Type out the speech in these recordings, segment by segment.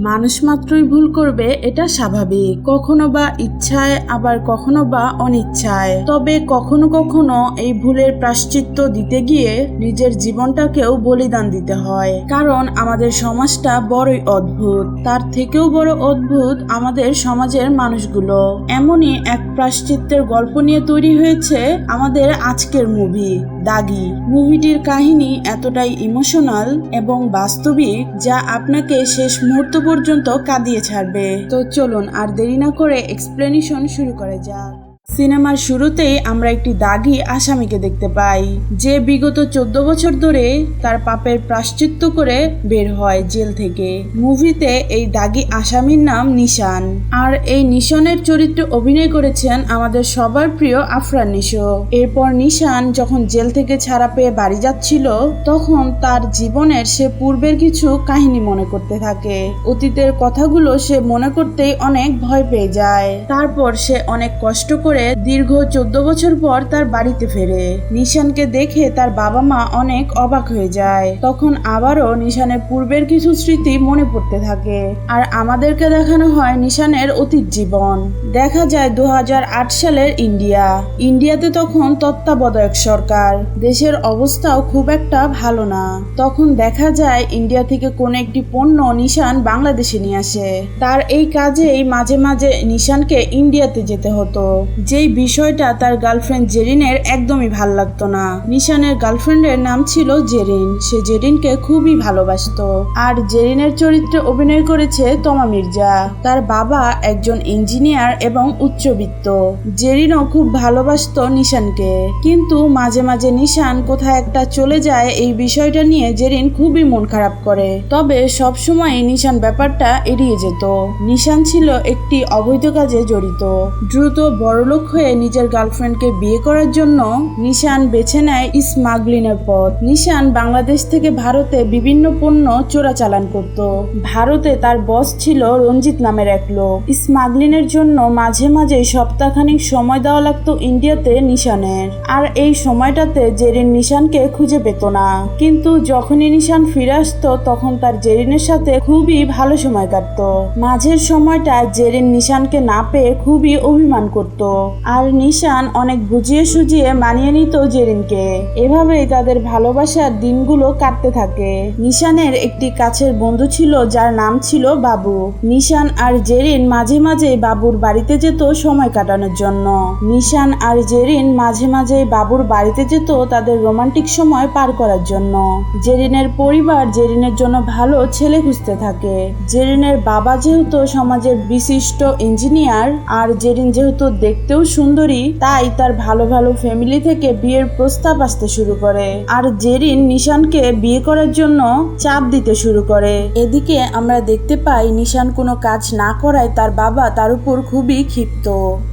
মানুষ মাত্রই ভুল করবে, এটা স্বাভাবিক। কখনো বা ইচ্ছায়, আবার কখনো বা অনিচ্ছায়। তবে কখনো কখনো এই ভুলের প্রায়শ্চিত্ত দিতে গিয়ে নিজের জীবনটাকেও বলিদান দিতে হয়। কারণ আমাদের সমাজটা বড়ই অদ্ভুত। তার থেকেও বড় অদ্ভুত আমাদের সমাজের মানুষগুলো। এমনই এক প্রায়শ্চিত্তের গল্প নিয়ে তৈরি হয়েছে আমাদের আজকের মুভি দাগি। মুভিটির কাহিনী এতটাই ইমোশনাল এবং বাস্তবিক যা আপনাকে শেষ মুহূর্ত পর্যন্ত কাঁদিয়ে ছাড়বে। তো চলুন আর দেরি না করে এক্সপ্লেনেশন শুরু করা যাক। সিনেমার শুরুতেই আমরা একটি দাগি আসামিকে দেখতে পাই, যে বিগত 14 বছর ধরে তার পাপের প্রায়শ্চিত্ত করে বের হয় জেল থেকে। মুভিতে এই দাগি আসামির নাম নিশান, আর এই নিশানের চরিত্রে অভিনয় করেছেন আমাদের সবার প্রিয় আফরান নিশো। এরপর নিশান যখন জেল থেকে ছাড়া পেয়ে বাড়ি যাচ্ছিল, তখন তার জীবনের সে পূর্বের কিছু কাহিনী মনে করতে থাকে। অতীতের কথাগুলো সে মনে করতেই অনেক ভয় পেয়ে যায়। তারপর সে অনেক কষ্ট করে দীর্ঘ 14 বছর পর তার বাড়িতে ফেরে। নিশানকে দেখে তার বাবা মা অনেক অবাক হয়ে যায়। তখন আবারও নিশানের পূর্বের কিছু স্মৃতি মনে পড়তে থাকে, আর আমাদেরকে দেখানো হয় নিশানের অতীত জীবন। দেখা যায় 2008 সালের ইন্ডিয়াতে তখন তত্ত্বাবধায়ক সরকার। দেশের অবস্থাও খুব একটা ভালো না। তখন দেখা যায় ইন্ডিয়া থেকে কোনো একটি পণ্য নিশান বাংলাদেশে নিয়ে আসে। তার এই কাজেই মাঝে মাঝে নিশানকে ইন্ডিয়াতে যেতে হতো, যেই বিষয়টা তার গার্লফ্রেন্ড জেরিনের একদমই ভাল লাগতো না। নিশানের গার্লফ্রেন্ডের নাম ছিল জেরিন। সে জেরিনকে খুবই ভালোবাসতো। আর জেরিনের চরিত্রে অভিনয় করেছে তমা মির্জা। তার বাবা একজন ইঞ্জিনিয়ার এবং উচ্চবিত্ত। জেরিনও খুব ভালোবাসতো নিশানকে, কিন্তু মাঝে মাঝে নিশান কোথায় একটা চলে যায়, এই বিষয়টা নিয়ে জেরিন খুবই মন খারাপ করে। তবে সবসময় নিশান ব্যাপারটা এড়িয়ে যেত। নিশান ছিল একটি অবৈধ কাজে জড়িত। দ্রুত বড়লোক হয়ে নিজের গার্লফ্রেন্ডকে বিয়ে করার জন্য নিশান বেছে নেয় স্মাগলিংয়ের পথ। নিশান বাংলাদেশ থেকে ভারতে বিভিন্ন পণ্য চোরাচালান করত। ভারতে তার বস ছিল রঞ্জিত নামের এক লোক। স্মাগলিংয়ের জন্য মাঝে মাঝে সপ্তাহখানিক সময় দেওয়া লাগতো ইন্ডিয়াতে নিশানের। আর এই সময়টাতে জেরিন নিশানকে খুঁজে পেত না। কিন্তু যখনই নিশান ফিরে আসতো, তখন তার জেরিনের সাথে খুবই ভালো সময় কাটতো। মাঝের সময়টা জেরিন নিশানকে না পেয়ে খুবই অভিমান করত, আর নিশান অনেক বুঝিয়ে সুঝিয়ে মানিয়ে নিত জেরিনকে। এভাবেই তাদের ভালোবাসার দিনগুলো কাটতে থাকে। নিশানের একটি কাছের বন্ধু ছিল যার নাম ছিল বাবু। নিশান আর জেরিন মাঝে মাঝে বাবুর বাড়িতে যেত সময় কাটানোর জন্য। নিশান আর জেরিন মাঝে মাঝে বাবুর বাড়িতে যেত তাদের রোমান্টিক সময় পার করার জন্য। জেরিনের পরিবার জেরিনের জন্য ভালো ছেলে খুঁজতে থাকে। জেরিনের বাবা যেহেতু সমাজের বিশিষ্ট ইঞ্জিনিয়ার, আর জেরিন যেহেতু দেখতেও সুন্দরী, তাই তার ভালো ভালো ফ্যামিলি থেকে বিয়ের প্রস্তাব আসতে শুরু করে। আর জেরিন নিশানকে বিয়ে করার জন্য চাপ দিতে শুরু করে। এদিকে আমরা দেখতে পাই নিশান কোনো কাজ না করায় তার বাবা তার উপর খুবই ক্ষিপ্ত।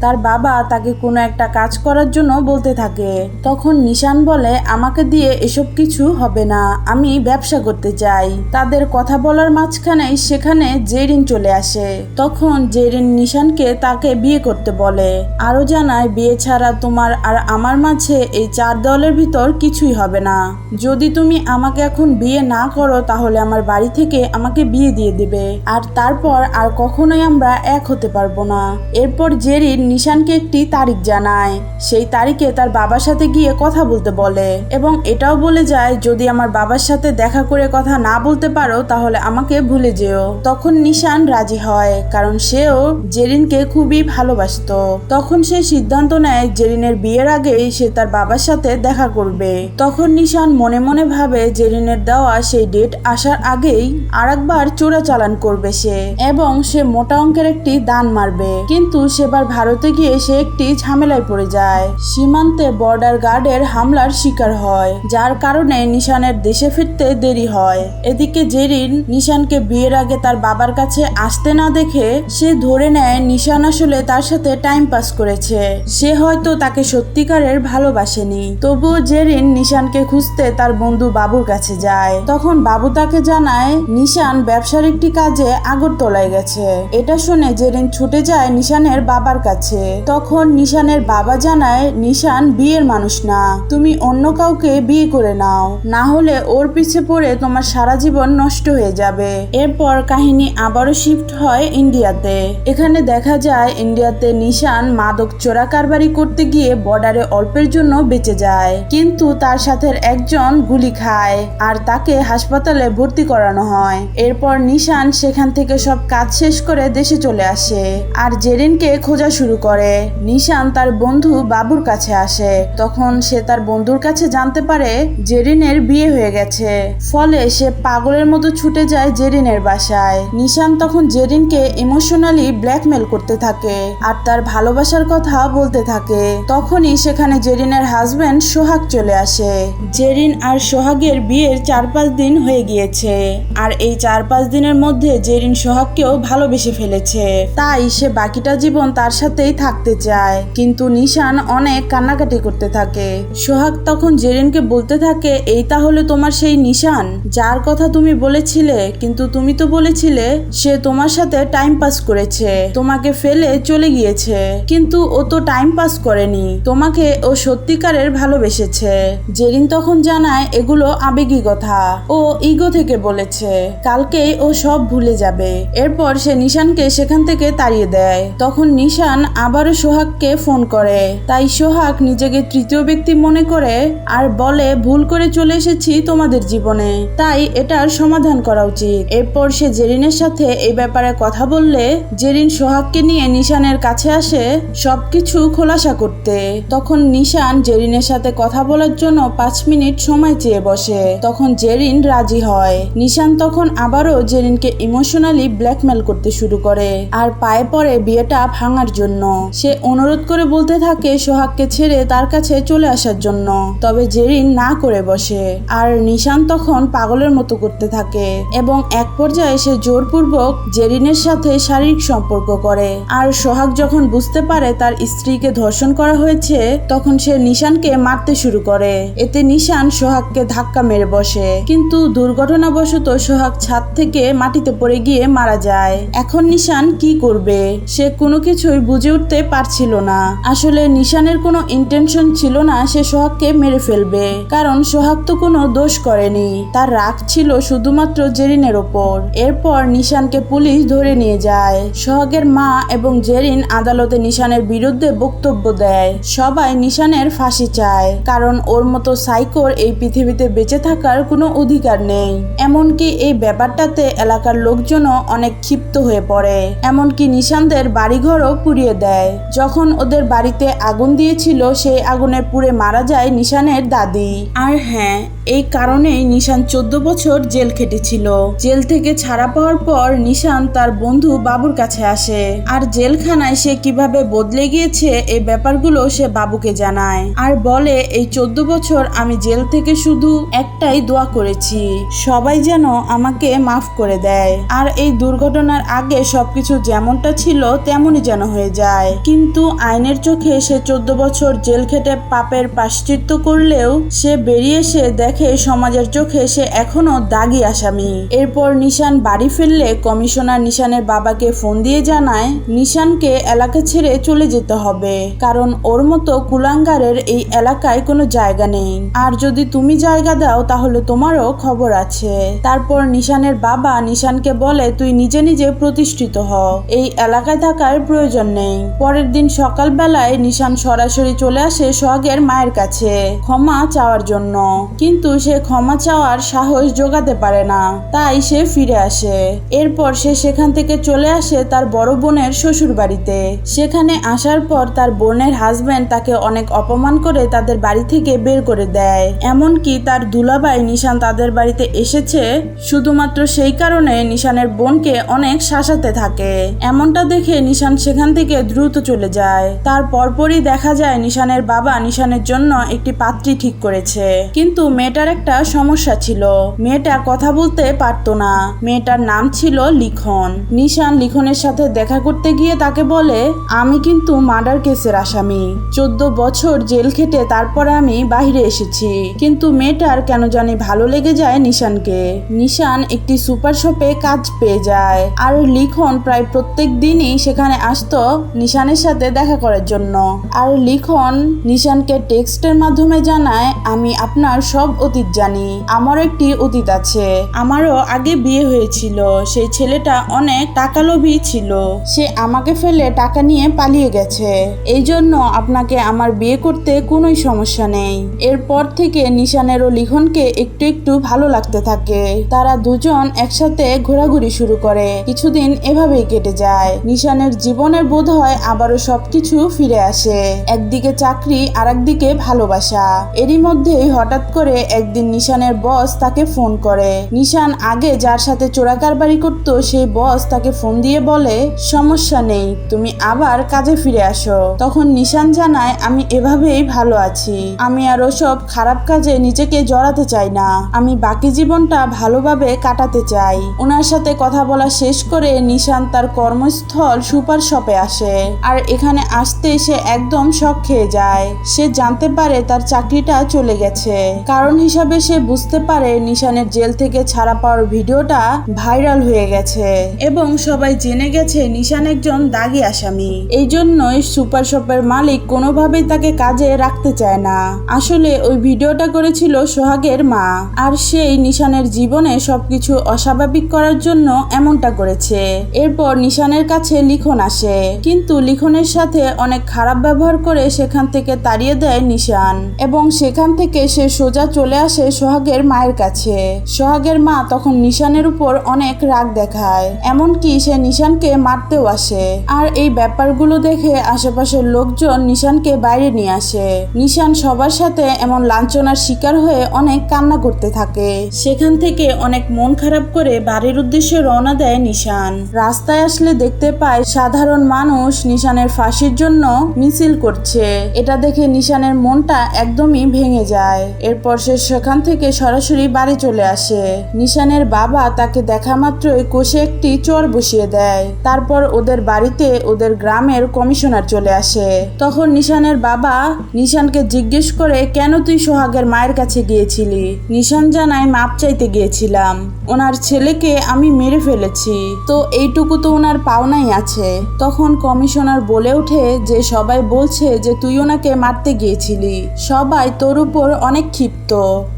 তার বাবা তাকে কোনো একটা কাজ করার জন্য বলতে থাকে। তখন নিশান বলে, আমাকে দিয়ে এসব কিছু হবে না, আমি ব্যবসা করতে চাই। তাদের কথা বলার মাঝখানেই সেখানে জেরিন চলে আসে। তখন জেরিন নিশানকে তাকে বিয়ে করতে বলে, আরো জানায়, বিয়ে ছাড়া তোমার আর আমার মাঝে এই 4 দেওয়ালের ভিতর কিছুই হবে না। যদি তুমি আমাকে এখন বিয়ে না করো, তাহলে আমার বাড়ি থেকে আমাকে বিয়ে দিয়ে দিবে, আর তারপর আর কখনোই আমরা এক হতে পারবো না। এরপর জেরিন নিশানকে একটি তারিখ জানায়। সেই তারিখে তার বাবার সাথে গিয়ে কথা বলতে বলে, এবং এটাও বলে যায়, যদি আমার বাবার সাথে দেখা করে কথা না বলতে পারো, তাহলে আমাকে ভুলে যেও। তখন নিশান রাজি হয়, কারণ সেও জেরিনকে খুবই ভালোবাসতো। তখন সে সিদ্ধান্ত নেয় জেরিনের বিয়ের আগেই সে তার বাবার সাথে দেখা করবে। তখন নিশান মনে মনে ভাবে জেরিনের দেওয়া সেই ডেট আসার আগেই আরেকবার চোরাচালান করবে সে, এবং সে মোটা অঙ্কের একটি দান মারবে। কিন্তু সেবার ভারতে গিয়ে সে একটি ঝামেলায় পড়ে যায়। সীমান্তে বর্ডার গার্ডের হামলার শিকার হয়, যার কারণে নিশানের দেশে ফিরতে দেরি হয়। এদিকে জেরিন নিশানকে বিয়ের আগে তার বাবার কাছে আসতে না দেখে সে ধরে নেয় নিশান আসলে তার সাথে টাইম পাস করে করেছে, সে হয়তো তাকে সত্যিকারের ভালোবাসেনি। তবুও জেরিন নিশানকে খুঁজতে তার বন্ধু বাবুর কাছে যায়। তখন বাবু তাকে জানায় নিশান ব্যবসার একটি কাজে আগরতলায় গেছে। এটা শুনে জেরিন ছুটে যায় নিশানের বাবার কাছে। তখন নিশানের বাবা জানায় নিশান বিয়ের মানুষ না, তুমি অন্য কাউকে বিয়ে করে নাও, না হলে ওর পিছে পড়ে তোমার সারা জীবন নষ্ট হয়ে যাবে। এরপর কাহিনী আবারও শিফট হয় ইন্ডিয়াতে। এখানে দেখা যায় ইন্ডিয়াতে নিশান মাদক চোরা কারবারি করতে গিয়ে বর্ডারে অল্পের জন্য বেঁচে যায়, কিন্তু তার সাথে একজন গুলি খায় আর তাকে হাসপাতালে ভর্তি করানো হয়। এরপর নিশান সেখান থেকে সব কাজ শেষ করে দেশে চলে আসে আর জেরিনকে খোঁজা শুরু করে। নিশান তার বন্ধু বাবুর কাছে আসে। তখন সে তার বন্ধুর কাছে জানতে পারে জেরিনের বিয়ে হয়ে গেছে। ফলে সে পাগলের মতো ছুটে যায় জেরিনের বাসায়। নিশান তখন জেরিনকে ইমোশনালি ব্ল্যাকমেল করতে থাকে আর তার ভালোবাসার কথা বলতে থাকে। তখনই সেখানে জেরিনের হাজবেন্ড সোহাগ চলে আসে। জেরিন আর সোহাগের বিয়ের 4-5 দিন হয়ে গিয়েছে আর এই 4-5 দিনের মধ্যে জেরিন সোহাগকেও ভালোবেসে ফেলেছে। তাই সে বাকিটা জীবন তার সাথেই থাকতে চায়, কিন্তু নিশান অনেক কান্নাকাটি করতে থাকে। সোহাগ তখন জেরিনকে বলতে থাকে এই তাহলে তোমার সেই নিশান যার কথা তুমি বলেছিলে, কিন্তু তুমি তো বলেছিলে সে তোমার সাথে টাইম পাস করেছে, তোমাকে ফেলে চলে গিয়েছে, কিন্তু ও তো টাইম পাস করেনি, তোমাকে ও সত্যিকারের ভালোবেসেছে। জেরিন তখন জানায় এগুলো আবেগী কথা, ও ইগো থেকে বলেছে, কালকেই ও সব ভুলে যাবে। এরপর সে নিশানকে সেখান থেকে তাড়িয়ে দেয়। তখন নিশান আবারও সোহাগকে ফোন করে। তাই সোহাগ নিজেকে তৃতীয় ব্যক্তি মনে করে আর বলে ভুল করে চলে এসেছি তোমাদের জীবনে, তাই এটার সমাধান করা উচিত। এরপর সে জেরিনের সাথে এই ব্যাপারে কথা বললে জেরিন সোহাগকে নিয়ে নিশানের কাছে আসে সবকিছু খোলাসা করতে। তখন নিশান জেরিনের সাথে কথা বলার জন্য 5 মিনিট সময় চেয়ে বসে। তখন জেরিন রাজি হয়। নিশান তখন আবারও জেরিনকে ইমোশনালি ব্ল্যাকমেল করতে শুরু করে আর পায়ে পড়ে বিয়েটা ভাঙার জন্য। সে অনুরোধ করে বলতে থাকে সোহাগকে ছেড়ে তার কাছে চলে আসার জন্য, তবে জেরিন না করে বসে আর নিশান তখন পাগলের মতো করতে থাকে এবং এক পর্যায়ে সে জোরপূর্বক জেরিনের সাথে শারীরিক সম্পর্ক করে। আর সোহাগ যখন বুঝতে পারে তার স্ত্রীকে ধর্ষণ করা হয়েছে তখন সে নিশানকে মারতে শুরু করে। এতে নিশান সোহাগকে ধাক্কা মেরে বসে, কিন্তু দুর্ঘটনাবশত সোহাগ ছাদ থেকে মাটিতে পড়ে গিয়ে মারা যায়। এখন নিশান কি করবে সে কোনো কিছুই বুঝে উঠতে পারছিল না। আসলে নিশানের কোনো ইন্টেনশন ছিল না সে সোহাগকে মেরে ফেলবে, কারণ সোহাগ তো কোনো দোষ করেনি, তার রাগ ছিল শুধুমাত্র জেরিনের ওপর। এরপর নিশানকে পুলিশ ধরে নিয়ে যায়। সোহাগের মা এবং জেরিন আদালতে নিশানের বিরুদ্ধে বক্তব্য দেয়। সবাই নিশানের ফাঁসি চায়, কারণ ওর মতো সাইকোর এই পৃথিবীতে বেঁচে থাকার কোনো অধিকার নেই। এমনকি এই ব্যাপারটাতে এলাকার লোকজনও অনেক ক্ষিপ্ত হয়ে পড়ে, এমনকি নিশানদের বাড়িঘরও পুড়িয়ে দেয়। যখন ওদের বাড়িতে আগুন দিয়েছিল সেই আগুনে পুড়ে মারা যায় নিশানের দাদি। আর হ্যাঁ, এই কারণেই নিশান 14 বছর জেল খেটেছিল। জেল থেকে ছাড়া পাওয়ার পর নিশান তার বন্ধু বাবুর কাছে আসে আর জেলখানায় সে কিভাবে বদলে গিয়েছে এই ব্যাপারগুলো সে বাবুকে জানায় আর বলে এই 14 বছর আমি জেল থেকে শুধু একটাই দোয়া করেছি, সবাই যেন আমাকে মাফ করে দেয় আর এই দুর্ঘটনার আগে সবকিছু যেমনটা ছিল তেমনই যেন হয়ে যায়। কিন্তু আইনের চোখে সে 14 বছর জেল খেটে পাপের প্রায়শ্চিত্ত করলেও সে বেরিয়ে এসে দেখে সমাজের চোখে সে এখনো দাগী আসামি। এরপর নিশান বাড়ি ফিরলে কমিশনার নিশানের বাবাকে ফোন দিয়ে জানায় নিশানকে এলাকা ছেড়ে চলে যেতে হবে, কারণ ওর মতো কুলাঙ্গারের এই এলাকায় কোনো জায়গা নেই, আর যদি তুমি জায়গা দাও তাহলে তোমারও খবর আছে। তারপর নিশানের বাবা নিশানকে বলে তুই নিজে নিজে প্রতিষ্ঠিত হ, এই এলাকায় থাকার প্রয়োজন নেই। পরের দিন সকালবেলায় নিশান সরাসরি চলে আসে সোহাগের মায়ের কাছে ক্ষমা চাওয়ার জন্য, কিন্তু সে ক্ষমা চাওয়ার সাহস জোগাতে পারে না, তাই সে ফিরে আসে। এরপর সে সেখান থেকে চলে আসে তার বড় বোনের শ্বশুর বাড়িতে। সেখানে আসার পর তার বোনের হাজবেন্ড তাকে অনেক অপমান করে তাদের বাড়ি থেকে বের করে দেয়। এমনকি তার দুলাভাই নিশান তাদের বাড়িতে এসেছে শুধুমাত্র সেই কারণে নিশানের বোনকে অনেক শাসাতে থাকে। এমনটা দেখে নিশান সেখান থেকে দ্রুত চলে যায়। তার পরপরই দেখা যায় নিশানের বাবা নিশানের জন্য একটি পাত্রী ঠিক করেছে, কিন্তু মেয়েটা মেয়েটার একটা সমস্যা ছিল। মেয়েটা কথা বলতে পারতো না। মেয়েটার নাম ছিল লিখন। নিশান লিখনের সাথে দেখা করতে গিয়ে তাকে বলে, আমি কিন্তু মার্ডার কেসের আসামি। 14 বছর জেল খেটে তারপরে আমি বাইরে এসেছি। কিন্তু মেয়েটার কেন জানি ভালো লেগে যায় নিশানকে। নিশান একটি সুপার শপে কাজ পেয়ে যায়। আর লিখন প্রায় প্রত্যেক দিনই সেখানে আসতো নিশানের সাথে দেখা করার জন্য। আর লিখন নিশানকে টেক্সটের মাধ্যমে জানায়, আমি আপনার সব অতীত জানি। আমারও একটি অতীত আছে। আমারও আগে বিয়ে হয়েছিল। সেই ছেলেটা অনেক টাকালোভী ছিল। সে আমাকে ফেলে টাকা নিয়ে পালিয়ে গেছে। এই জন্য আপনাকে আমার বিয়ে করতে কোনোই সমস্যা নেই। এরপর থেকে নিশানের ও লিখনকে একটু একটু ভালো লাগতে থাকে। তারা দুজন একসাথে ঘোরাঘুরি শুরু করে। কিছুদিন এভাবেই কেটে যায়। নিশানের জীবনের বোধ হয় আবারও সবকিছু ফিরে আসে। একদিকে চাকরি আর একদিকে ভালোবাসা। এরই মধ্যেই হঠাৎ করে একদিন নিশানের বস তাকে ফোন করে। নিশান আগে যার সাথে চোরাকারবারি করত সেই বস তাকে ফোন দিয়ে বলে, সমস্যা নেই, তুমি আবার কাজে ফিরে আসো। তখন নিশান জানায়, আমি এভাবেই ভালো আছি। আমি আর ওসব খারাপ কাজে নিজেকে জড়াতে চাই না। আমি বাকি জীবনটা ভালোভাবে কাটাতে চাই। ওনার সাথে কথা বলা শেষ করে নিশান তার কর্মস্থল সুপার শপে আসে। আর এখানে আসতে সে একদম শক খেয়ে যায়। সে জানতে পারে তার চাকরিটা চলে গেছে। কারণ হিসাবে সে বুঝতে পারে নিশানের জেল থেকে ছাড়া পাওয়ার ভিডিওটা ভাইরাল হয়ে গেছে এবং সবাই জেনে গেছে নিশান একজন দাগী আসামি। এই জন্যই সুপার শপের মালিক কোনোভাবেই তাকে কাজে রাখতে চায় না। আসলে ওই ভিডিওটা করেছিল সোহাগের মা। আর সেই নিশানের জীবনে সবকিছু অস্বাভাবিক করার জন্য এমনটা করেছে। এরপর নিশানের কাছে লিখন আসে, কিন্তু লিখনের সাথে অনেক খারাপ ব্যবহার করে সেখান থেকে তাড়িয়ে দেয় নিশান এবং সেখান থেকে সে সোজা চলে আসে সোহাগের মায়ের কাছে। সোহাগের মা তখন নিশানের উপর অনেক রাগ দেখায়, এমনকি সে নিশানকে মারতেও আসে। আর এই ব্যাপারগুলো দেখে আশেপাশের লোকজন নিশানকে বাইরে নিয়ে আসে। নিশান সবার সাথে এমন লাঞ্ছনার শিকার হয়ে অনেক কান্না করতে থাকে। সেখান থেকে অনেক মন খারাপ করে বাড়ির উদ্দেশ্যে রওনা দেয় নিশান। রাস্তায় আসলে দেখতে পায় সাধারণ মানুষ নিশানের ফাঁসির জন্য মিছিল করছে। এটা দেখে নিশানের মনটা একদমই ভেঙে যায়। এরপর সে সেখান থেকে সরাসরি বাড়ি চলে আসে। নিশানের বাবা তাকে দেখা মাত্রই কষে একটি চর বসিয়ে দেয়। তারপর ওদের বাড়িতে ওদের গ্রামের কমিশনার চলে আসে। তখন নিশানের বাবা নিশানকে জিজ্ঞেস করে, কেন তুই সোহাগের মায়ের কাছে গিয়েছিলি? নিশান জানায়, মাপ চাইতে গিয়েছিলাম। ওনার ছেলেকে আমি মেরে ফেলেছি, তো এইটুকু তো ওনার পাওনাই আছে। তখন কমিশনার বলে ওঠে যে সবাই বলছে যে তুই ওনাকে মারতে গিয়েছিলি। সবাই তোর উপর অনেক ক্ষিপ্ত,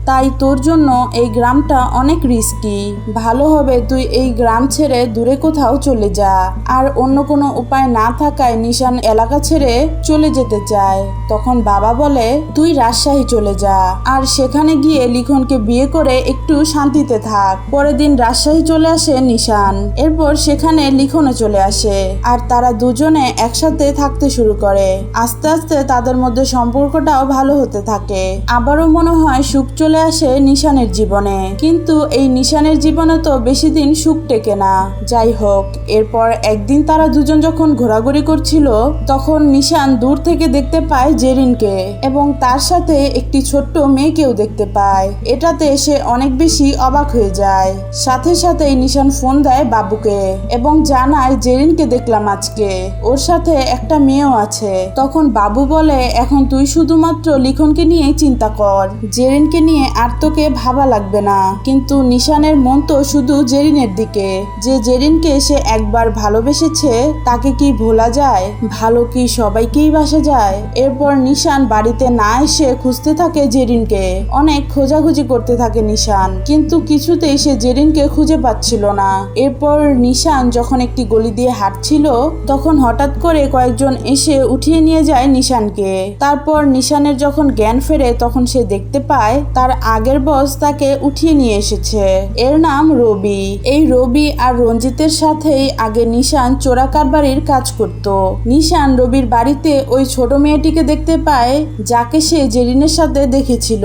তাই তোর জন্য এই গ্রামটা অনেক রিস্কি। ভালো হবে তুই এই গ্রাম ছেড়ে দূরে কোথাও চলে যা। আর অন্য কোনো উপায় না থাকায় নিশান এলাকা ছেড়ে চলে যেতে চায়। তখন বাবা বলে, তুই রাজশাহী চলে যা, আর সেখানে গিয়ে লিখনকে বিয়ে করে একটু শান্তিতে থাক। পরের দিন রাজশাহী চলে আসে নিশান। এরপর সেখানে লিখনও চলে আসে আর তারা দুজনে একসাথে থাকতে শুরু করে। আস্তে আস্তে তাদের মধ্যে সম্পর্কটাও ভালো হতে থাকে। আবারও মনে হয় সুখ চলে আসে নিশানের জীবনে, কিন্তু এই নিশানের জীবনে তো বেশি দিন সুখ টেকে না। যাই হোক, এরপর একদিন তারা দুজন যখন ঘোরাঘুরি করছিল তখন নিশান দূর থেকে দেখতে পায় জেরিনকে এবং তার সাথে একটি ছোট্ট মেয়েকেও দেখতে পায়। এটাতে সে অনেক বেশি অবাক হয়ে যায়। সাথে সাথেই নিশান ফোন দেয় বাবুকে এবং জানায়, জেরিনকে দেখলাম আজকে, ওর সাথে একটা মেয়েও আছে। তখন বাবু বলে, এখন তুই শুধুমাত্র লিখনকে নিয়ে চিন্তা কর, জেরিনকে নিয়ে আর তোকে ভাবা লাগবে না। কিন্তু নিশানের মন তো শুধু জেরিনের দিকে। যে জেরিনকে সে একবার ভালোবেসেছে তাকে কি ভোলা যায়? ভালো কি সবাইকেই বাসা যায়? এরপর নিশান বাড়িতে না এসে খুঁজতে থাকে জেরিনকে। অনেক খোঁজাখুঁজি করতে থাকে নিশান, কিন্তু কিছুতেই সে জেরিনকে খুঁজে পাচ্ছিল না। এরপর নিশান যখন একটি গলি দিয়ে হাঁটছিল তখন হঠাৎ করে কয়েকজন এসে উঠিয়ে নিয়ে যায় নিশানকে। তারপর নিশানের যখন জ্ঞান ফেরে তখন সে দেখতে পায় তার আগের বস তাকে উঠিয়ে নিয়ে এসেছে। এর নাম রবি। এই রবি আর রঞ্জিতের সাথেই আগে নিশান চোরাকারবারির কাজ করত। নিশান রবির বাড়িতে ওই ছোট মেয়েটিকে দেখতে পায় যাকে সে জেরিনের সাথে দেখেছিল।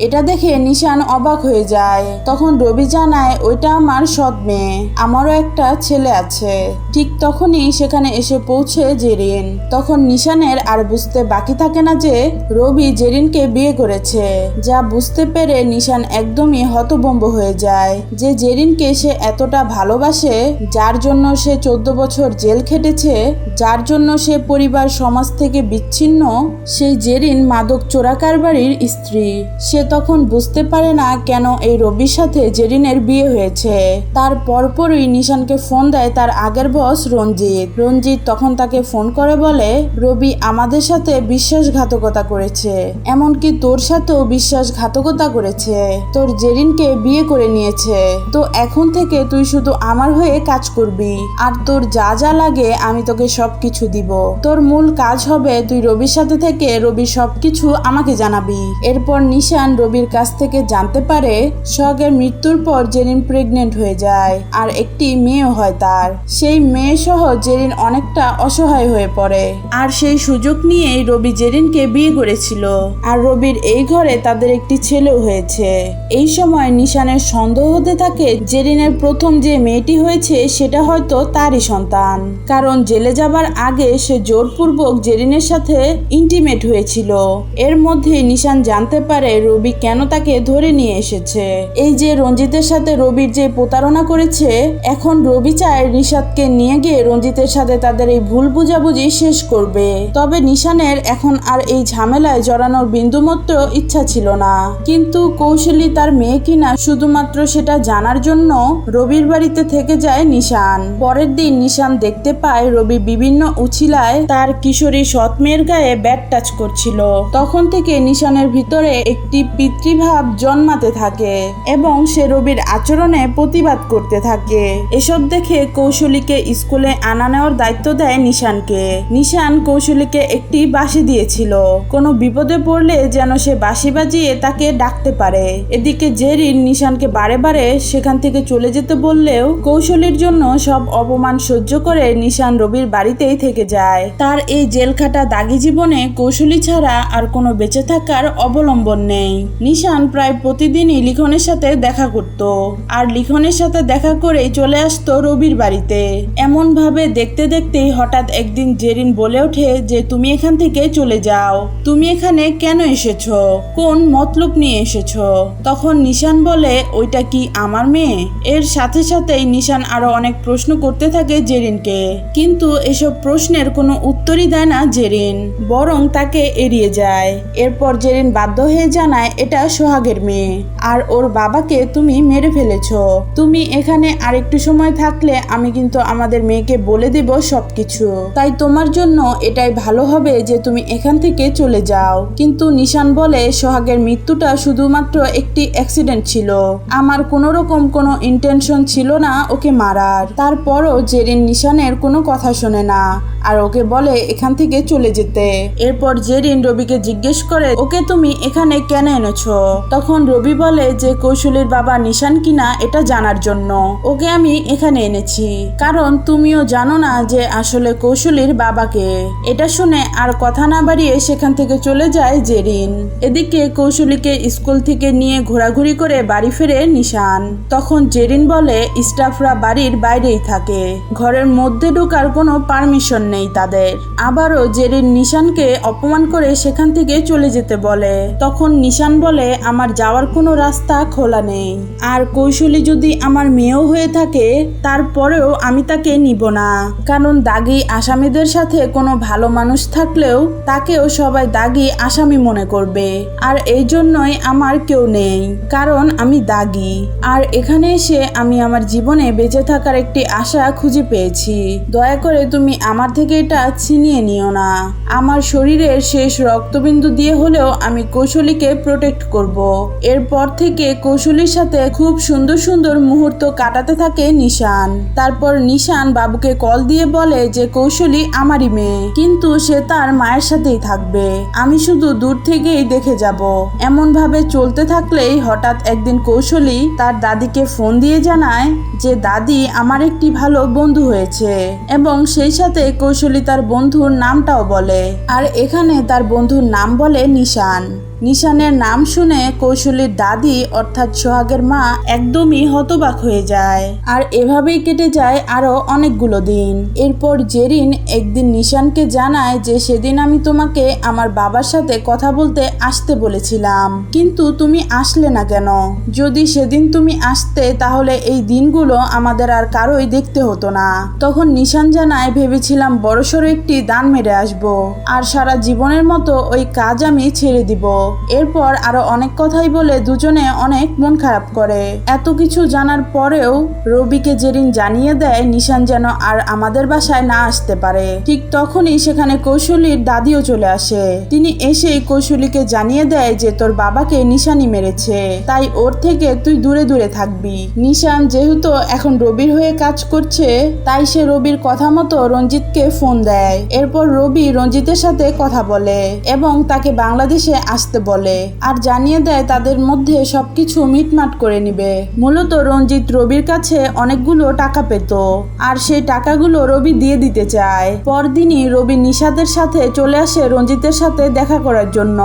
এটা দেখে নিশান অবাক হয়ে যায়। তখন রবি জানায়, ওইটা আমার সৎ মেয়ে, আমারও একটা ছেলে আছে। ঠিক তখনই সেখানে এসে পৌঁছে জেরিন। তখন নিশানের আর বুঝতে বাকি থাকে না যে রবি জেরিনকে বিয়ে করেছে, যা বুঝতে পেরে নিশান একদমই হতভম্ব হয়ে যায় যে জেরিনকে সে এতটা ভালোবাসে, যার জন্য সে 14 বছর জেল খেটেছে, যার জন্য সে পরিবার সমাজ থেকে বিচ্ছিন্ন, সেই জেরিন মাদক চোরাকারবারির স্ত্রী। সে তখন বুঝতে পারে না কেন এই রবির সাথে জেরিনের বিয়ে হয়েছে। তার পরপরই নিশানকে ফোন দেয় তার আগের বস রঞ্জিত। রঞ্জিত তখন তাকে ফোন করে বলে, রবি আমাদের সাথে বিশ্বাসঘাতকতা করেছে, এমনকি তোর সাথেও বিশ্বাসঘাতকতা করেছে, তোর জেরিনকে বিয়ে করে নিয়েছে। তো এখন থেকে তুই শুধু আমার হয়ে কাজ করবি, আর তোর যা যা লাগে আমি তোকে সবকিছু দিব। তোর মূল কাজ হবে তুই রবির সাথে থেকে রবির সবকিছু আমাকে জানাবি। এরপর নিশান রবির কাছ থেকে জানতে পারে সোহাগের মৃত্যুর পর জেরিন প্রেগনেন্ট হয়ে যায়, আর একটি মেয়েও হয় তার। সেই মেয়ে সহ জেরিন অনেকটা অসহায় হয়ে পড়ে, আর সেই সুযোগ নিয়েই রবি জেরিনকে বিয়ে করেছিল, আর রবির এই ঘরে তাদের একটি ছেলেও হয়েছে। এই সময় নিশানের সন্দেহ হতে থাকে জেরিনের প্রথম যে মেয়েটি হয়েছে সেটা হয়তো তারই সন্তান, কারণ জেলে যাবার আগে সে জোরপূর্বক জেরিনের সাথে ইন্টিমেট হয়েছিল। এর মধ্যে নিশান জানতে পারে রবি কেন তাকে ধরে নিয়ে এসেছে। এই যে রঞ্জিতের সাথে রবির যে প্রতারণা করেছে, এখন রবি চায় রিশাদকে নিয়ে গিয়ে রঞ্জিতের সাথে তাদের এই ভুল বুঝাবুঝি শেষ করবে। তবে নিশানের এখন আর এই ঝামেলায় জড়ানোর বিন্দুমাত্র ইচ্ছা ছিল না, কিন্তু কৌশলী তার মেয়ে কিনা শুধুমাত্র সেটা জানার জন্য রবির বাড়িতে থেকে যায় নিশান। পরের দিন নিশান দেখতে পায় রবি বিভিন্ন উছিলায় তার কিশোরী সৎ মেয়ের গায়ে ব্যাড টাচ করছিল। তখন থেকে নিশানের ভিতরে একটি পিতৃভাব জন্মাতে থাকে এবং সে রবির আচরণে প্রতিবাদ করতে থাকে। এসব দেখে কৌশলীকে স্কুলে আনা নেওয়ার দায়িত্ব দেয় নিশানকে। নিশান কৌশলীকে একটি বাঁশি দিয়েছিল, কোনো বিপদে পড়লে যেন সে বাঁশি বাজিয়ে তাকে ডাকতে পারে। এদিকে জেরিন নিশানকে বারে বারে সেখান থেকে চলে যেতে বললেও কৌশলীর জন্য সব অপমান সহ্য করে নিশান রবির বাড়িতেই থেকে যায়। তার এই জেলখাটা দাগি জীবনে কৌশলী ছাড়া আর কোনো বেঁচে থাকার অবলম্বন নেই। নিশান প্রায় প্রতিদিনই লিখনের সাথে দেখা করত, আর লিখনের সাথে দেখা করেই চলে আসতো রবির বাড়িতে। এমন ভাবে দেখতে দেখতেই হঠাৎ একদিন জেরিন বলে ওঠে যে তুমি এখান থেকে চলে যাও, তুমি এখানে কেন এসেছো, কোন মতলব নিয়ে এসেছো? তখন নিশান বলে ওইটা কি আমার মেয়ে? এর সাথে সাথেই নিশান আরো অনেক প্রশ্ন করতে থাকে জেরিনকে, কিন্তু এসব প্রশ্নের কোনো উত্তরই দেয় না জেরিন, বরং তাকে এড়িয়ে যায়। এরপর জেরিন বাধ্য হয়ে জানায় এটা সোহাগের মেয়ে, আর ওর বাবাকে তুমি মেরে ফেলেছো। তুমি এখানে আরেকটু সময় থাকলে আমি কিন্তু আমাদের মেয়েকে বলে দেব সবকিছু, তাই তোমার জন্য এটাই ভালো হবে যে তুমি এখান থেকে চলে যাও। কিন্তু নিশান বলে সোহাগের মৃত্যুটা শুধুমাত্র একটি অ্যাক্সিডেন্ট ছিল, আমার কোনো রকম কোনো ইন্টেনশন ছিল না ওকে মারার। তারপরও জেরিন নিশানের কোনো কথা শোনে না, আর ওকে বলে এখান থেকে চলে যেতে। এরপর জেরিন রবিকে জিজ্ঞেস করে ওকে তুমি এখানে কেন এনেছো? তখন রবি বলে যে কৌশলীর বাবা নিশান কিনা এটা জানার জন্য ওকে আমি এখানে এনেছি, কারণ তুমিও জানো না যে আসলে কৌশলীর বাবাকে। এটা শুনে আর কথা না বাড়িয়ে সেখান থেকে চলে যায় জেরিন। এদিকে কৌশলীকে স্কুল থেকে নিয়ে ঘোরাঘুরি করে বাড়ি ফিরে নিশান। তখন জেরিন বলে স্টাফরা বাড়ির বাইরেই থাকে, ঘরের মধ্যে ঢোকার কোনো পারমিশন নেই তাদের। আবারও জেরিন নিশানকে অপমান করে সেখান থেকে চলে যেতে বলে। তখন নিশান বলে আমার যাওয়ার কোনো রাস্তা খোলা নেই, আর কৌশলী যদি আমার মেয়েও হয়ে থাকে তারপরেও আমি তাকে নিব না, কারণ দাগী আসামিদের সাথে কোনো ভালো মানুষ থাকলেও তাকেও সবাই দাগী আসামি মনে করবে, আর এই জন্যই আমার কেউ নেই, কারণ আমি দাগী। আর এখানে এসে আমি আমার জীবনে বেঁচে থাকার একটি আশা খুঁজে পেয়েছি, দয়া করে তুমি আমার থেকে এটা ছিনিয়ে নিও না। আমার শরীরের শেষ রক্তবিন্দু দিয়ে হলেও আমি কৌশলীকে প্রোটেক্ট করব। এরপর থেকে কৌশলীর সাথে খুব সুন্দর সুন্দর মুহূর্ত কাটাতে থাকে নিশান। তারপর নিশান বাবুকে কল দিয়ে বলে যে কৌশলী আমারই মেয়ে, কিন্তু সে তার মায়ের সাথেই থাকবে, আমি শুধু দূর থেকেই দেখে যাব। এমন ভাবে চলতে থাকলেই হঠাৎ একদিন কৌশলী তার দাদিকে ফোন দিয়ে জানায় যে দাদি আমার একটি ভালো বন্ধু হয়েছে, এবং সেই সাথে কৌশলী তার বন্ধুর নামটাও বলে, আর এখানে তার বন্ধুর নাম বলে নিশান। নিশানের নাম শুনে কৌশলীর দাদি অর্থাৎ সোহাগের মা একদমই হতবাক হয়ে যায়। আর এভাবেই কেটে যায় আরো অনেকগুলো দিন। এরপর জেরিন একদিন নিশানকে জানায় যে সেদিন আমি তোমাকে আমার বাবার সাথে কথা বলতে আসতে বলেছিলাম, কিন্তু তুমি আসলে না কেন? যদি সেদিন তুমি আসতে তাহলে এই দিনগুলো আমাদের আর কারোই দেখতে হতো না। তখন নিশান জানায়, ভেবেছিলাম বড়সড় একটি দান মেরে আসবো আর সারা জীবনের মতো ওই কাজ আমি ছেড়ে দিব। এরপর আরো অনেক কথাই বলে দুজনে অনেক মন খারাপ করে। এত কিছু জানার পরেও রবিকে জেরিন জানিয়ে দেয় নিশান যেন আর আমাদের বাসায় না আসতে পারে। ঠিক তখনই সেখানে কৌশলীর দাদিও চলে আসে। তিনি এসেই কৌশলীকে জানিয়ে দেয় যে তোর বাবাকে নিশানই মেরেছে, তাই ওর থেকে তুই দূরে দূরে থাকবি। নিশান যেহেতু এখন রবির হয়ে কাজ করছে তাই সে রবির কথা মতো রঞ্জিতকে ফোন দেয়। এরপর রবি রঞ্জিতের সাথে কথা বলে এবং তাকে বাংলাদেশে আসতে বলে আর জানিয়ে দেয় তাদের মধ্যে সবকিছু মিটমাট করে নিবে। মূলত রঞ্জিত রবির কাছে অনেকগুলো টাকা পেত আর সেই টাকাগুলো রবি দিয়ে দিতে চায়। পরদিনই রবি নিশাদের সাথে চলে আসে রঞ্জিতের সাথে দেখা করার জন্য।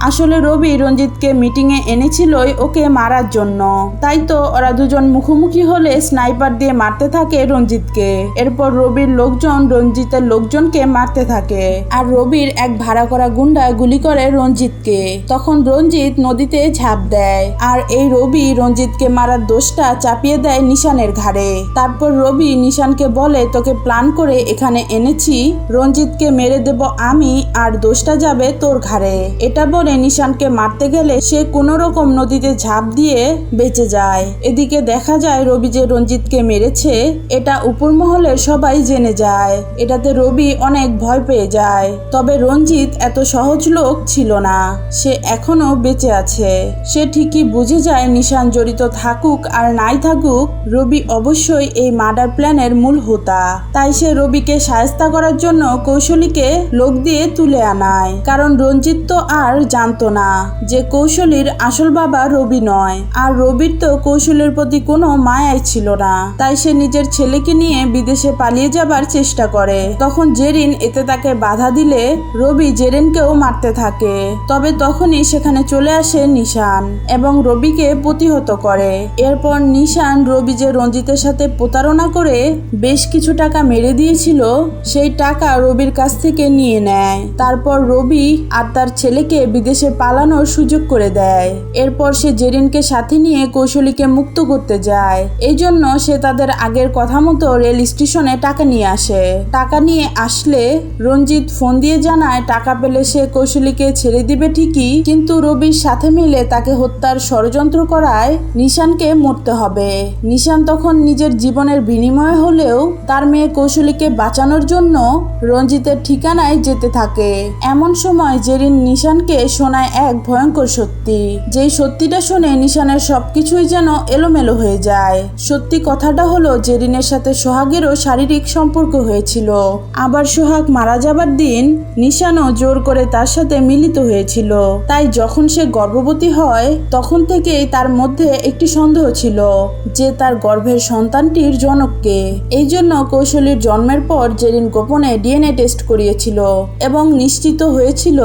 আসলে রবি রঞ্জিতকে মিটিংয়ে এনেছিলই ওকে মারার জন্য, তাই তো ওরা দুজন মুখোমুখি হলে স্নাইপার দিয়ে মারতে থাকে রঞ্জিতকে। এরপর রবির লোকজন রঞ্জিতের লোকজনকে মারতে থাকে আর রবির এক ভাড়া করা গুন্ডা গুলি করে রঞ্জিতকে। তখন রঞ্জিত নদীতে ঝাঁপ দেয় আর এই রবি রঞ্জিতকে মারার দোষটা চাপিয়ে দেয় নিশানের ঘাড়ে। তারপর রবি নিশানকে বলে, তোকে প্ল্যান করে এখানে এনেছি, রঞ্জিতকে মেরে দেব আমি আর দোষটা যাবে তোর ঘাড়ে। এটা বলে নিশানকে মারতে গেলে সে কোনো রকম নদীতে ঝাঁপ দিয়ে বেঁচে যায়। এদিকে দেখা যায় রবি যে রঞ্জিতকে মেরেছে এটা উপর মহলের সবাই জেনে যায়। এটাতে রবি অনেক ভয় পেয়ে যায়। তবে রঞ্জিত এত সহজ লোক ছিল না, সে এখনো বেঁচে আছে। সে ঠিকই বুঝে যায় নিশান জড়িত থাকুক আর নাই থাকুক রবি অবশ্যই এই মার্ডার প্ল্যানের মূল হোতা। তাই সে রবিকে শায়েস্তা করার জন্য কৌশলীকে লোক দিয়ে তুলে আনায়। কারণ রঞ্জিত তো আর জানতো না যে কৌশলীর আসল বাবা রবি নয়, আর রবির তো কৌশলের প্রতি কোনো মায়াই ছিল না। তাই সে নিজের ছেলেকে নিয়ে বিদেশে পালিয়ে যাবার চেষ্টা করে। তখন জেরিন এতে তাকে বাধা দিলে রবি জেরিনকেও মারতে থাকে। তবে তখনই সেখানে চলে আসে নিশান এবং রবিকে প্রতিহত করে। এরপর নিশান রবি যে রঞ্জিতের সাথে প্রতারণা করে বেশ কিছু টাকা মেরে দিয়েছিল সেই টাকা রবির কাছ থেকে নিয়ে নেয়। তারপর রবি আর তার ছেলেকে বিদেশে পালানোর সুযোগ করে দেয়। এরপর সে জেরিনকে সাথে নিয়ে কৌশলীকে মুক্ত করতে যায়। এই জন্য সে তাদের আগের কথা মতো রেল স্টেশনে টাকা নিয়ে আসে। টাকা নিয়ে আসলে রঞ্জিত ফোন দিয়ে জানায় টাকা পেলে সে কৌশলীকে ছেড়ে দিবে ঠিকই, কিন্তু রবির সাথে মিলে তাকে হত্যার ষড়যন্ত্র করায় নিশানকে মরতে হবে। নিশান তখন নিজের জীবনের বিনিময়ে হলেও তার মেয়ে কৌশলীকে বাঁচানোর জন্য রঞ্জিতের ঠিকানায় যেতে থাকে। এমন সময় জেরিন নিশানকে শোনায় এক ভয়ঙ্কর সত্যি। যেই সত্যিটা শুনে নিশানের সবকিছুই যেন এলোমেলো হয়ে যায়। সত্যি কথাটা হলো জেরিনের সাথে সোহাগেরও শারীরিক সম্পর্ক হয়েছিল। আবার সোহাগ মারা যাবার দিন নিশানও জোর করে তার সাথে মিলিত হয়েছিল। তাই যখন সে গর্ভবতী হয় তখন থেকেই তার মধ্যে একটি সন্দেহ ছিল যে তার গর্ভের সন্তানটির জনককে। এই জন্য কৌশলীর জন্মের পর জেরিন গোপনে ডিএনএ টেস্ট করিয়েছিল এবং নিশ্চিত হয়েছিল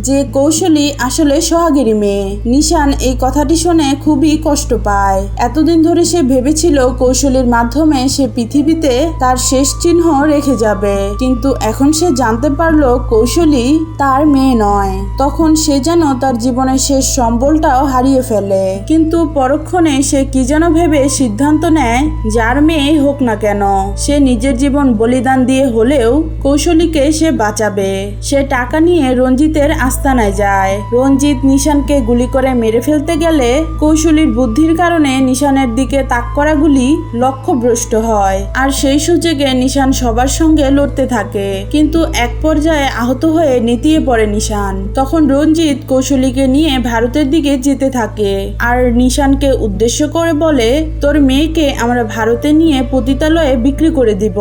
যে কৌশলী আসলে সোহাগেরই মেয়ে। নিশান এই কথাটি শুনে খুবই কষ্ট পায়। এতদিন ধরে সে ভেবেছিল কৌশলীর মাধ্যমে সে পৃথিবীতে তার শেষ চিহ্ন রেখে যাবে, কিন্তু এখন সে জানতে পারলো কৌশলী তার মেয়ে নয়। তখন সে যেন তার জীবনের শেষ সম্বলটাও হারিয়ে ফেলে। কিন্তু পরক্ষণে সে কি যেন ভেবে সিদ্ধান্ত নেয় যার মেয়েই হোক না কেন সে নিজের জীবন বলিদান দিয়ে হলেও কৌশলীকে সে বাঁচাবে। সে টাকা নিয়ে রঞ্জিতের আস্তানায় যায়। রঞ্জিত নিশানকে গুলি করে মেরে ফেলতে গেলে কৌশলীর বুদ্ধির কারণে নিশানের দিকে তাক করা গুলি লক্ষ্যভ্রষ্ট হয় আর সেই সুযোগে নিশান সবার সঙ্গে লড়তে থাকে। কিন্তু এক পর্যায়ে আহত হয়ে নেতিয়ে পড়ে নিশান। তখন রঞ্জিত কৌশলীকে নিয়ে ভারতের দিকে যেতে থাকে আর নিশানকে উদ্দেশ্য করে বলে, তোর মেয়েকে আমরা ভারতে নিয়ে পতিতালয়ে বিক্রি করে দিব।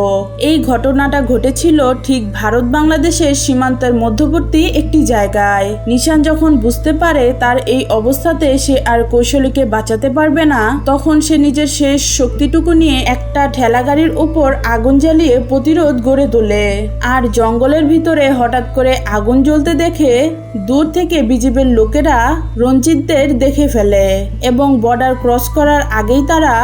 এই ঘটনাটা ঘটেছিল ঠিক ভারত বাংলাদেশের সীমান্তের মধ্যবর্তী একটি জায়গায়। নিশান যখন বুঝতে পারে তার এই অবস্থাতে সে আর কৌশলীকে বাঁচাতে পারবে না, তখন সে নিজের শেষ শক্তিটুকু নিয়ে একটা ঠেলা গাড়ির উপর আগুন জ্বালিয়ে প্রতিরোধ গড়ে তোলে। আর জঙ্গলের ভিতরে হঠাৎ করে আগুন জ্বলতে দেখে দূর থেকে বিজয় বিজিবির লোকেরা রঞ্জিতদের দেখে ফেলে এবং বর্ডার ক্রস করার আগেই তারা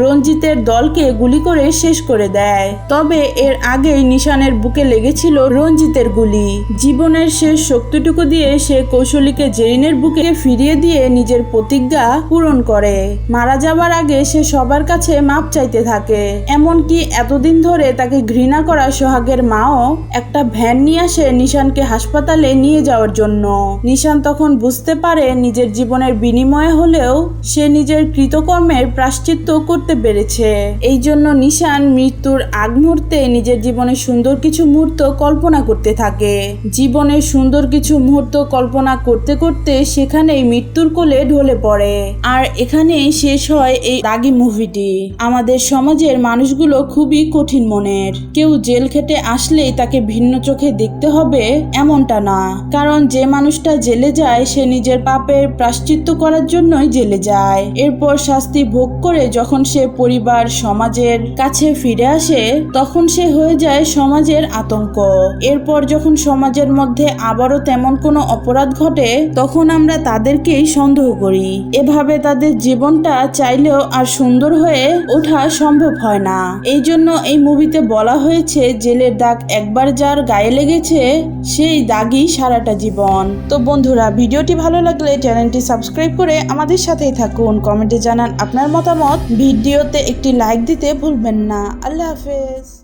রঞ্জিতের দলকে গুলি করে শেষ করে দেয়। তবে এর আগেই নিশানের বুকে লেগেছিল রঞ্জিতের গুলি। জীবনের শেষ শক্তিটুকু দিয়ে সে কৌশলীকে জেরিনের বুকে ফিরিয়ে দিয়ে নিজের প্রতিজ্ঞা পূরণ করে। মারা যাবার আগে সে সবার কাছে মাপ চাইতে থাকে। এমনকি এতদিন ধরে তাকে ঘৃণা করা সোহাগের মাও একটা ভ্যান নিয়ে আসে নিশানকে হাসপাতালে নিয়ে যাওয়ার জন্য। নিশান তখন বুঝতে পারে নিজের জীবনের বিনিময়ে হলেও সে নিজের কৃতকর্মের প্রায়শ্চিত্ত করতে পেরেছে। এই জন্য নিশান মৃত্যুর আগ মুহূর্তে নিজের জীবনের সুন্দর কিছু মুহূর্ত কল্পনা করতে থাকে। জীবনের সুন্দর কিছু মুহূর্ত কল্পনা করতে করতে সেখানেই মৃত্যুর কোলে ঢলে পড়ে। আর এখানেই শেষ হয় এই দাগি মুভিটি। আমাদের সমাজের মানুষগুলো খুবই কঠিন মনের। কেউ জেল খেটে আসলেই তাকে ভিন্ন চোখে দেখতে হবে এমনটা না, কারণ যে মানুষটা জেলে যায় সে নিজের পাপের প্রায়শ্চিত্ত করার জন্যই জেলে যায়। এরপর শাস্তি ভোগ করে যখন সে পরিবার সমাজের কাছে ফিরে আসে তখন সে হয়ে যায় সমাজের আতঙ্ক। এরপর যখন সমাজের মধ্যে আবারও তেমন কোনো অপরাধ ঘটে তখন আমরা তাদেরকেই সন্দেহ করি। এভাবে তাদের জীবনটা চাইলেও আর সুন্দর হয়ে ওঠা সম্ভব হয় না। এই জন্য এই মুভিতে বলা হয়েছে জেলের দাগ একবার যার গায়ে লেগেছে সেই দাগই সারাটা জীবন। তো বন্ধুরা, ভিডিওটি ভালো লাগলে চ্যানেলটি সাবস্ক্রাইব করে আমাদের সাথেই থাকুন। কমেন্টে জানান আপনার মতামত। ভিডিওতে একটি লাইক দিতে ভুলবেন না। আল্লাহ হাফেজ।